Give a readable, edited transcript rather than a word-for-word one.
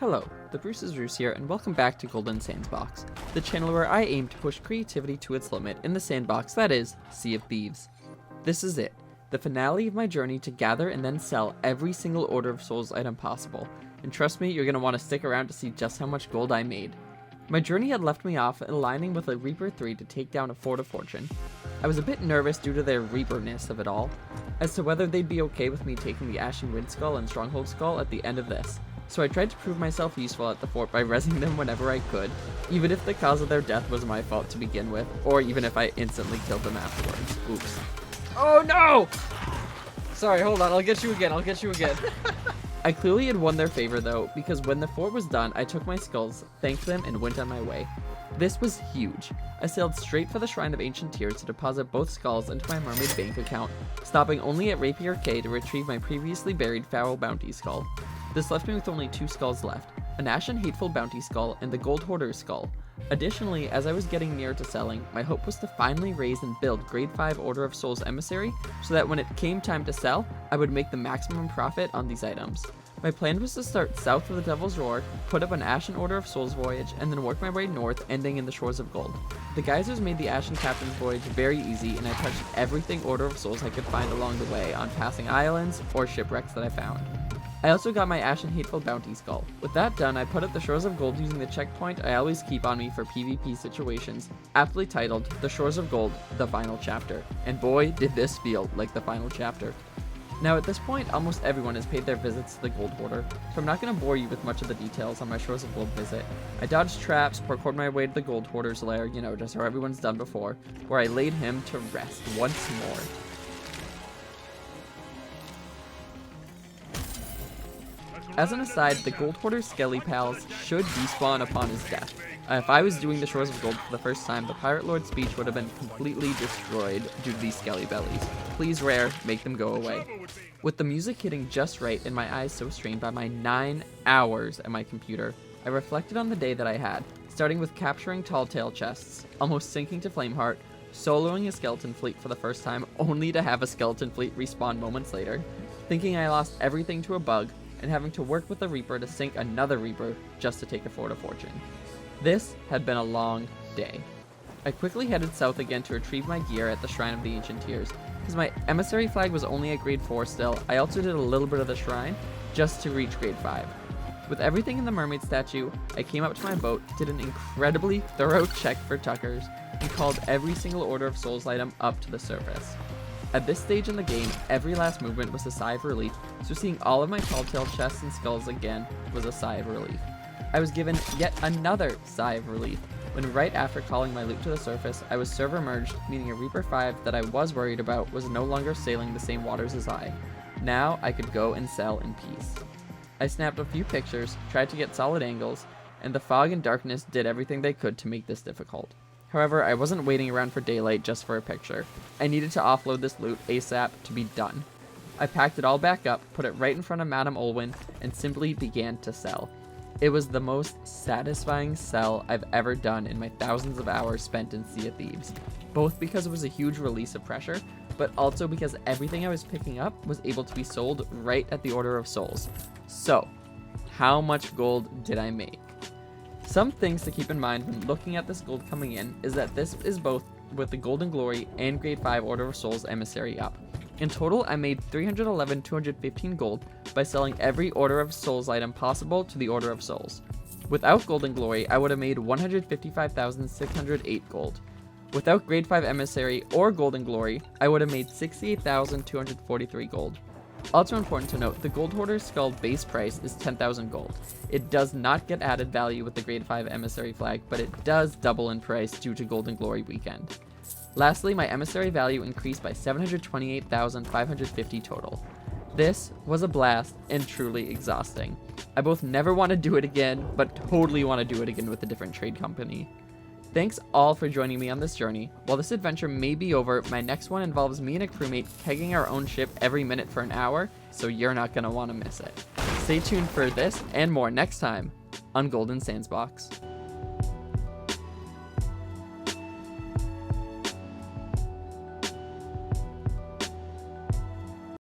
Hello, the Bruce's Roos here, and welcome back to Golden Sandbox, the channel where I aim to push creativity to its limit in the sandbox that is Sea of Thieves. This is it, the finale of my journey to gather and then sell every single Order of Souls item possible, and trust me, you're going to want to stick around to see just how much gold I made. My journey had left me off aligning with a Reaper 3 to take down a Fort of Fortune. I was a bit nervous due to their Reaper-ness of it all, as to whether they'd be okay with me taking the Ashen Wind Skull and Stronghold Skull at the end of this. So I tried to prove myself useful at the fort by rezzing them whenever I could, even if the cause of their death was my fault to begin with, or even if I instantly killed them afterwards. Oops. Oh no! Sorry, hold on, I'll get you again. I clearly had won their favor though, because when the fort was done, I took my skulls, thanked them, and went on my way. This was huge. I sailed straight for the Shrine of Ancient Tears to deposit both skulls into my mermaid bank account, stopping only at Rapier K to retrieve my previously buried Foul Bounty Skull. This left me with only 2 skulls left, an Ashen Hateful Bounty Skull and the Gold Hoarder's Skull. Additionally, as I was getting near to selling, my hope was to finally raise and build Grade 5 Order of Souls Emissary, so that when it came time to sell, I would make the maximum profit on these items. My plan was to start south of the Devil's Roar, put up an Ashen Order of Souls voyage, and then work my way north, ending in the Shores of Gold. The geysers made the Ashen Captain's voyage very easy, and I touched everything Order of Souls I could find along the way on passing islands or shipwrecks that I found. I also got my Ashen Hateful Bounty Skull. With that done, I put up the Shores of Gold using the checkpoint I always keep on me for PvP situations, aptly titled The Shores of Gold, The Final Chapter. And boy, did this feel like the final chapter. Now at this point, almost everyone has paid their visits to the Gold Hoarder, so I'm not going to bore you with much of the details on my Shores of Gold visit. I dodged traps, parkoured my way to the Gold Hoarder's lair, just how everyone's done before, where I laid him to rest once more. As an aside, the Gold Hoarder's Skelly Pals should despawn upon his death. If I was doing the Shores of Gold for the first time, the Pirate Lord's speech would have been completely destroyed due to these Skelly Bellies. Please, Rare, make them go away. With the music hitting just right and my eyes so strained by my 9 hours at my computer, I reflected on the day that I had, starting with capturing Tall Tale chests, almost sinking to Flameheart, soloing a skeleton fleet for the first time only to have a skeleton fleet respawn moments later, thinking I lost everything to a bug, and having to work with the Reaper to sink another Reaper just to take a Fort of Fortune. This had been a long day. I quickly headed south again to retrieve my gear at the Shrine of the Ancient Tears. Because my emissary flag was only at grade 4 still, I also did a little bit of the shrine just to reach grade 5. With everything in the mermaid statue, I came up to my boat, did an incredibly thorough check for Tuckers, and called every single Order of Souls item up to the surface. At this stage in the game, every last movement was a sigh of relief, so seeing all of my Tall Tale chests and skulls again was a sigh of relief. I was given yet another sigh of relief, when right after calling my loot to the surface, I was server merged, meaning a Reaper 5 that I was worried about was no longer sailing the same waters as I. Now I could go and sell in peace. I snapped a few pictures, tried to get solid angles, and the fog and darkness did everything they could to make this difficult. However, I wasn't waiting around for daylight just for a picture. I needed to offload this loot ASAP to be done. I packed it all back up, put it right in front of Madame Olwyn, and simply began to sell. It was the most satisfying sell I've ever done in my thousands of hours spent in Sea of Thieves, both because it was a huge release of pressure, but also because everything I was picking up was able to be sold right at the Order of Souls. So, how much gold did I make? Some things to keep in mind when looking at this gold coming in is that this is both with the Golden Glory and Grade 5 Order of Souls Emissary up. In total, I made 311,215 gold by selling every Order of Souls item possible to the Order of Souls. Without Golden Glory, I would have made 155,608 gold. Without Grade 5 Emissary or Golden Glory, I would have made 68,243 gold. Also important to note, the Gold Hoarder's Skull base price is 10,000 gold. It does not get added value with the Grade 5 Emissary flag, but it does double in price due to Golden Glory weekend. Lastly, my Emissary value increased by 728,550 total. This was a blast and truly exhausting. I both never want to do it again, but totally want to do it again with a different trade company. Thanks all for joining me on this journey. While this adventure may be over, my next one involves me and a crewmate kegging our own ship every minute for an hour, so you're not going to want to miss it. Stay tuned for this and more next time on Golden Sandbox.